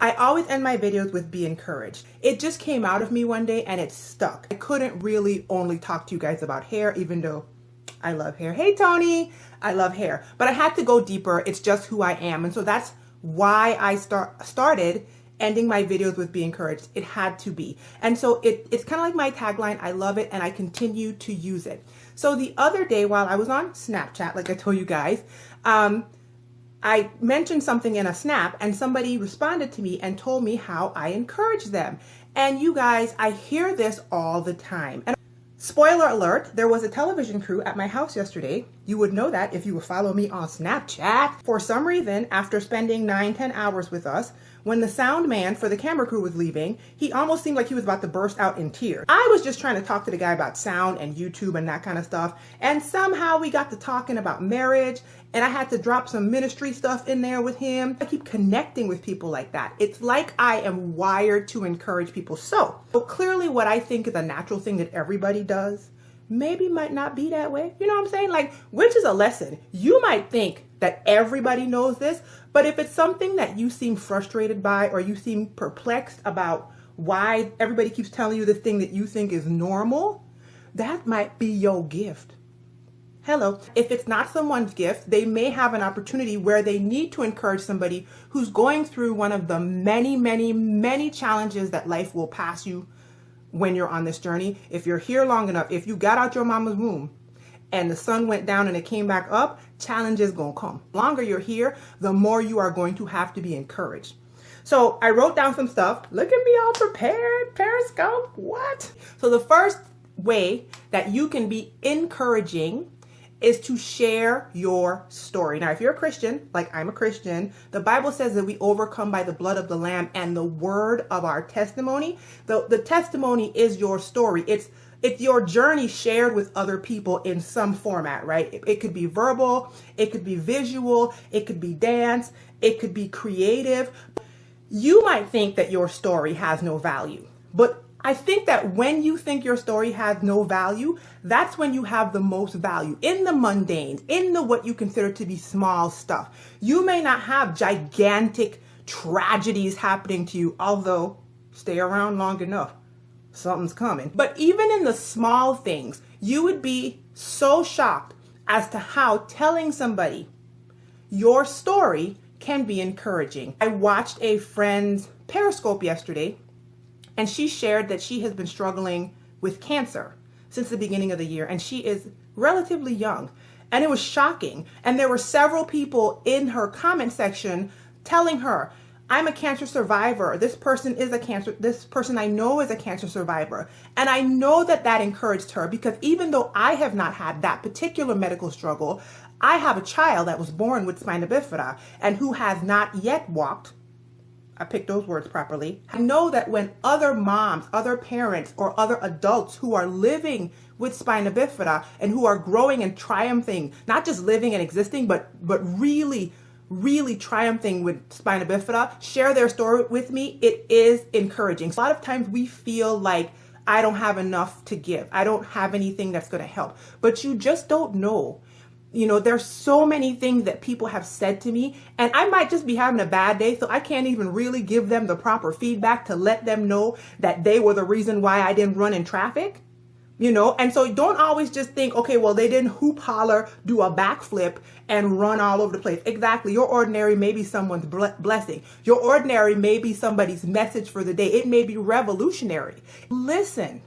I always end my videos with be encouraged. It just came out of me one day and it stuck. I couldn't really only talk to you guys about hair, even though I love hair. Hey, Tony, I love hair. But I had to go deeper. It's just who I am. And so that's why I started ending my videos with be encouraged. It had to be. And so it's kind of like my tagline. I love it and I continue to use it. So the other day while I was on Snapchat, like I told you guys, I mentioned something in a snap and somebody responded to me and told me how I encourage them. And you guys, I hear this all the time. And spoiler alert, there was a television crew at my house yesterday. You would know that if you would follow me on Snapchat. For some reason, after spending 9-10 hours with us, when the sound man for the camera crew was leaving, he almost seemed like he was about to burst out in tears. I was just trying to talk to the guy about sound and YouTube and that kind of stuff. And somehow we got to talking about marriage and I had to drop some ministry stuff in there with him. I keep connecting with people like that. It's like I am wired to encourage people. So clearly what I think is a natural thing that everybody does maybe might not be that way. You know what I'm saying? Like, which is a lesson. You might think that everybody knows this, but if it's something that you seem frustrated by or you seem perplexed about why everybody keeps telling you the thing that you think is normal, that might be your gift. Hello. If it's not someone's gift, they may have an opportunity where they need to encourage somebody who's going through one of the many, many, many challenges that life will pass you when you're on this journey. If you're here long enough, if you got out your mama's womb and the sun went down and it came back up, challenges gonna come. The longer you're here, the more you are going to have to be encouraged. So I wrote down some stuff. Look at me all prepared, Periscope, what? So the first way that you can be encouraging is to share your story. Now, if you're a Christian, like I'm a Christian, the Bible says that we overcome by the blood of the Lamb and the word of our testimony. The testimony is your story. It's your journey shared with other people in some format, right? It could be verbal, it could be visual, it could be dance, it could be creative. You might think that your story has no value, but I think that when you think your story has no value, that's when you have the most value in the mundane, in the what you consider to be small stuff. You may not have gigantic tragedies happening to you, although stay around long enough, something's coming. But even in the small things, you would be so shocked as to how telling somebody your story can be encouraging. I watched a friend's Periscope yesterday, and she shared that she has been struggling with cancer since the beginning of the year, and she is relatively young. And it was shocking. And there were several people in her comment section telling her, I'm a cancer survivor. This person I know is a cancer survivor. And I know that that encouraged her because even though I have not had that particular medical struggle, I have a child that was born with spina bifida and who has not yet walked. I picked those words properly. I know that when other moms, other parents, or other adults who are living with spina bifida and who are growing and triumphing, not just living and existing, but really, really triumphing with spina bifida, share their story with me, it is encouraging. A lot of times we feel like I don't have enough to give. I don't have anything that's going to help. But you just don't know. You know, there's so many things that people have said to me, and I might just be having a bad day, so I can't even really give them the proper feedback to let them know that they were the reason why I didn't run in traffic, you know? And so don't always just think, okay, well, they didn't hoop holler, do a backflip, and run all over the place. Exactly. Your ordinary may be someone's blessing. Your ordinary may be somebody's message for the day. It may be revolutionary. Listen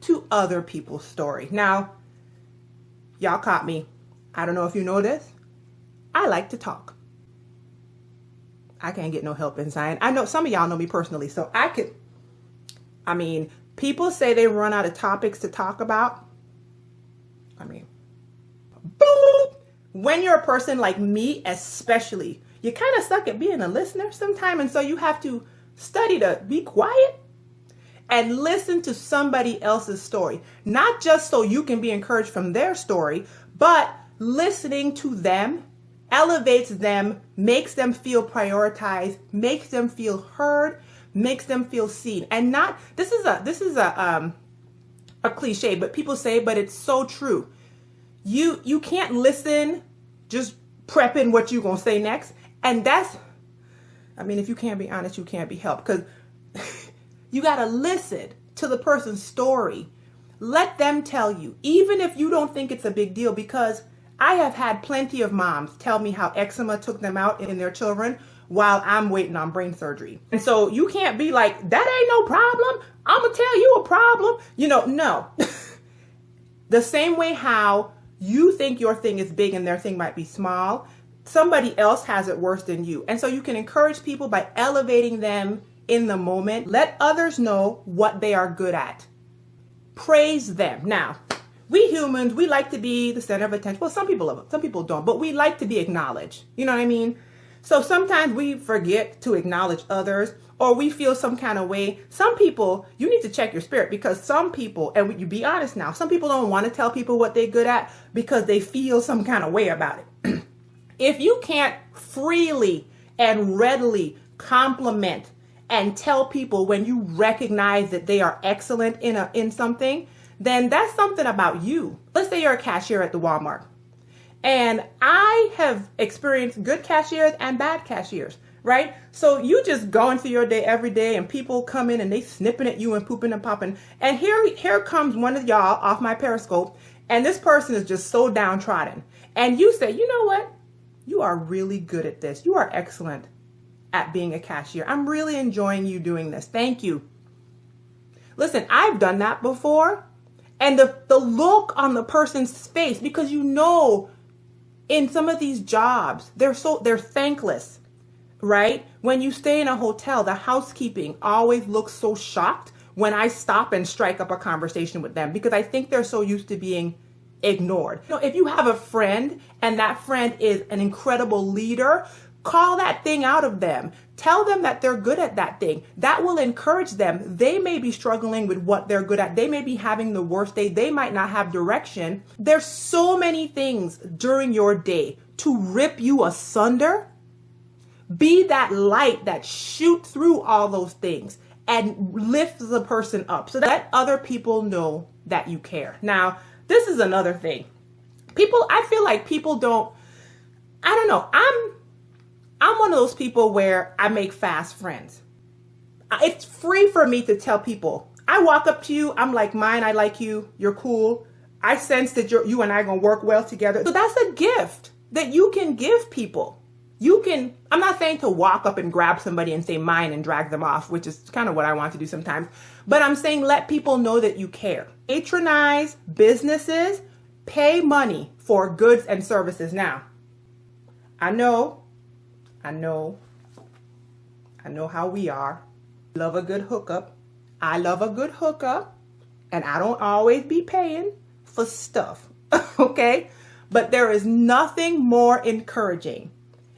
to other people's story. Now, y'all caught me. I don't know if you know this. I like to talk. I can't get no help inside. I know some of y'all know me personally, so people say they run out of topics to talk about. Boom. When you're a person like me, especially, you kind of suck at being a listener sometimes, and so you have to study to be quiet and listen to somebody else's story. Not just so you can be encouraged from their story, but listening to them elevates them, makes them feel prioritized, makes them feel heard, makes them feel seen. And not, this is a cliche, but people say, but it's so true. You can't listen just prepping what you're going to say next. And I mean, if you can't be honest, you can't be helped, because you got to listen to the person's story. Let them tell you, even if you don't think it's a big deal, because I have had plenty of moms tell me how eczema took them out in their children while I'm waiting on brain surgery. And so you can't be like, that ain't no problem. I'm going to tell you a problem. No. The same way how you think your thing is big and their thing might be small, somebody else has it worse than you. And so you can encourage people by elevating them in the moment. Let others know what they are good at. Praise them. Now, we humans, we like to be the center of attention. Well, some people don't, but we like to be acknowledged. You know what I mean? So sometimes we forget to acknowledge others, or we feel some kind of way. Some people, you need to check your spirit, because some people, and you be honest now, some people don't want to tell people what they're good at because they feel some kind of way about it. If you can't freely and readily compliment and tell people when you recognize that they are excellent in something, then that's something about you. Let's say you're a cashier at the Walmart. And I have experienced good cashiers and bad cashiers, right? So you just go into your day every day and people come in and they snipping at you and pooping and popping. And here comes one of y'all off my Periscope, and this person is just so downtrodden. And you say, you know what? You are really good at this. You are excellent at being a cashier. I'm really enjoying you doing this. Thank you. Listen, I've done that before. And the look on the person's face, because in some of these jobs, they're thankless, right? When you stay in a hotel, the housekeeping always looks so shocked when I stop and strike up a conversation with them, because I think they're so used to being ignored. If you have a friend and that friend is an incredible leader, call that thing out of them. Tell them that they're good at that thing. That will encourage them. They may be struggling with what they're good at. They may be having the worst day. They might not have direction. There's so many things during your day to rip you asunder. Be that light that shoots through all those things and lifts the person up, so that other people know that you care. Now, this is another thing. I feel like people don't, I don't know. I'm one of those people where I make fast friends. It's free for me to tell people. I walk up to you, I'm like, mine, I like you, you're cool. I sense that you and I are going to work well together. So that's a gift that you can give people. I'm not saying to walk up and grab somebody and say mine and drag them off, which is kind of what I want to do sometimes. But I'm saying let people know that you care. Patronize businesses, pay money for goods and services. Now, I know how we are. Love a good hookup. I love a good hookup, and I don't always be paying for stuff, okay? But there is nothing more encouraging,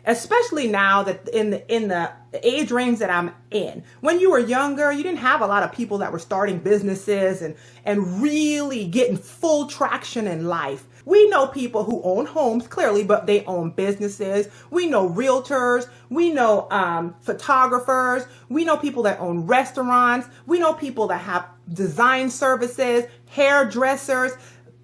especially now that in the age range that I'm in. When you were younger, you didn't have a lot of people that were starting businesses and really getting full traction in life. We know people who own homes, clearly, but they own businesses. We know realtors. We know photographers. We know people that own restaurants. We know people that have design services, hairdressers.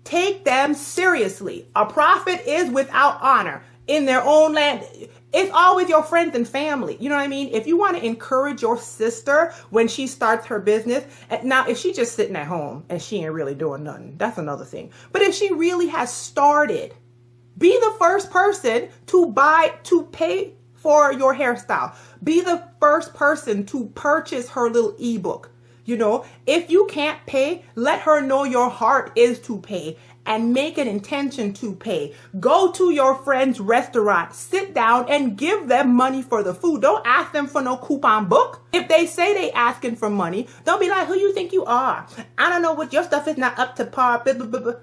Take them seriously. A prophet is without honor in their own land. It's always your friends and family. You know what I mean? If you want to encourage your sister when she starts her business, now if she's just sitting at home and she ain't really doing nothing, that's another thing. But if she really has started, be the first person to pay for your hairstyle. Be the first person to purchase her little ebook. If you can't pay, let her know your heart is to pay and make an intention to pay. Go to your friend's restaurant, sit down and give them money for the food. Don't ask them for no coupon book. If they say they asking for money, don't be like, who you think you are? I don't know what your stuff is not up to par. Blah, blah, blah, blah.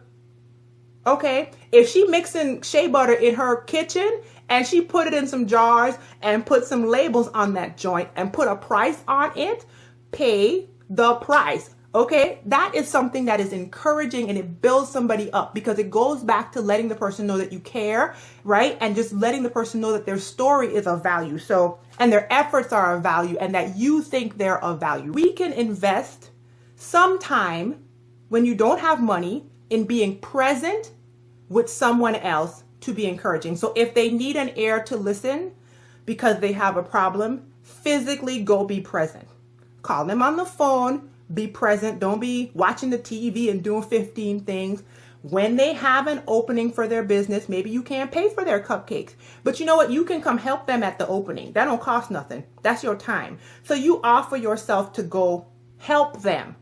Okay. If she mixing shea butter in her kitchen and she put it in some jars and put some labels on that joint and put a price on it, pay the price. Okay, that is something that is encouraging and it builds somebody up because it goes back to letting the person know that you care, right? And just letting the person know that their story is of value. And their efforts are of value and that you think they're of value. We can invest some time when you don't have money in being present with someone else to be encouraging. So if they need an ear to listen because they have a problem, physically go be present. Call them on the phone, be present. Don't be watching the TV and doing 15 things. When they have an opening for their business, maybe you can't pay for their cupcakes, but you know what? You can come help them at the opening. That don't cost nothing. That's your time. So you offer yourself to go help them.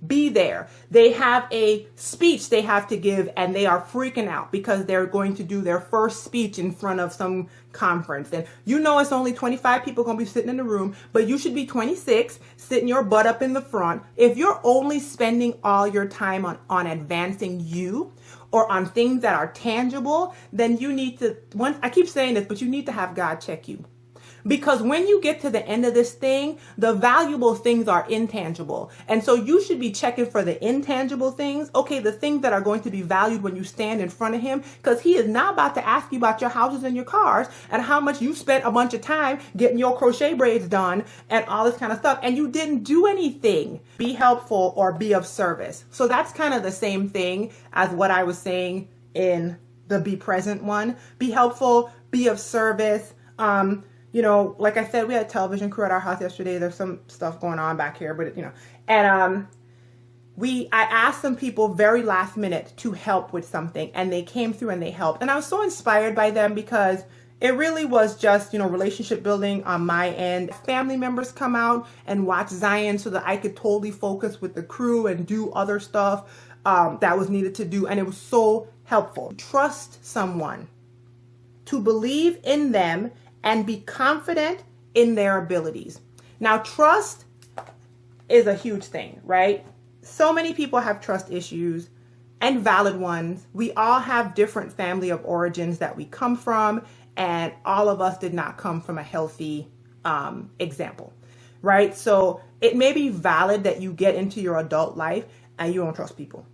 Be there. They have a speech they have to give and they are freaking out because they're going to do their first speech in front of some conference. And you know it's only 25 people going to be sitting in the room, but you should be 26 sitting your butt up in the front. If you're only spending all your time on advancing you or on things that are tangible, then you need to, I keep saying this, but you need to have God check you. Because when you get to the end of this thing, the valuable things are intangible. And so you should be checking for the intangible things. Okay, the things that are going to be valued when you stand in front of him, because he is not about to ask you about your houses and your cars and how much you spent a bunch of time getting your crochet braids done and all this kind of stuff. And you didn't do anything. Be helpful or be of service. So that's kind of the same thing as what I was saying in the be present one. Be helpful, be of service. You know, like I said, we had a television crew at our house yesterday. There's some stuff going on back here, but you know, and I asked some people very last minute to help with something, and they came through and they helped. And I was so inspired by them because it really was just, you know, relationship building on my end. Family members come out and watch Zion so that I could totally focus with the crew and do other stuff that was needed to do. And it was so helpful. Trust someone, to believe in them, and be confident in their abilities. Now, trust is a huge thing, right? So many people have trust issues and valid ones. We all have different family of origins that we come from, and all of us did not come from a healthy example, right? So it may be valid that you get into your adult life and you don't trust people.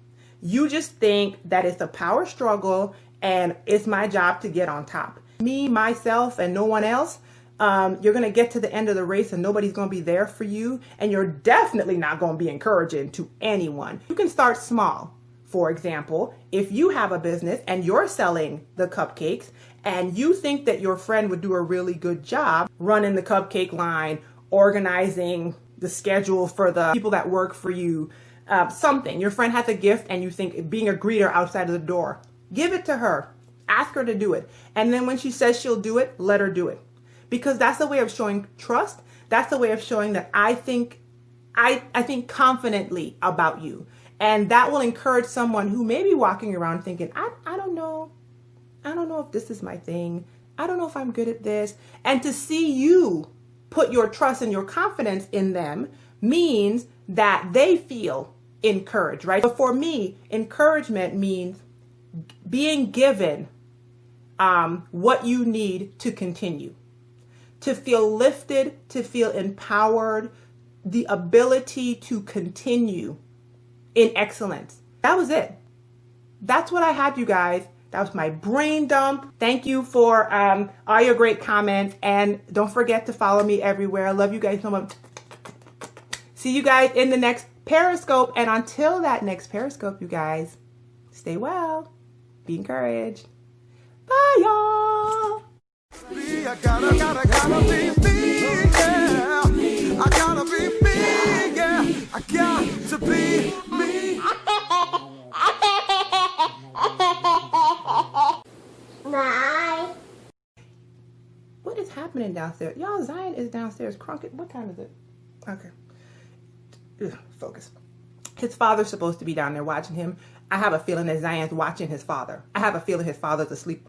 You just think that it's a power struggle and it's my job to get on top. Me, myself, and no one else, you're going to get to the end of the race and nobody's going to be there for you. And you're definitely not going to be encouraging to anyone. You can start small. For example, if you have a business and you're selling the cupcakes and you think that your friend would do a really good job running the cupcake line, organizing the schedule for the people that work for you, something. Your friend has a gift and you think being a greeter outside of the door, give it to her. Ask her to do it. And then when she says she'll do it, let her do it. Because that's the way of showing trust. That's the way of showing that I think confidently about you. And that will encourage someone who may be walking around thinking, I don't know. I don't know if this is my thing. I don't know if I'm good at this. And to see you put your trust and your confidence in them means that they feel encouraged, right? But for me, encouragement means being given what you need to continue, to feel lifted, to feel empowered, the ability to continue in excellence. That was it. That's what I had, you guys. That was my brain dump. Thank you for all your great comments. And don't forget to follow me everywhere. I love you guys so much. See you guys in the next Periscope. And until that next Periscope, you guys, stay well. Be encouraged. Bye, y'all. I gotta be me, yeah. I gotta be me, yeah. I got to be me. Bye. What is happening downstairs? Y'all, Zion is downstairs. Cronkite, what time is it? Okay. Ugh, focus. His father's supposed to be down there watching him. I have a feeling that Zion's watching his father. I have a feeling his father's asleep.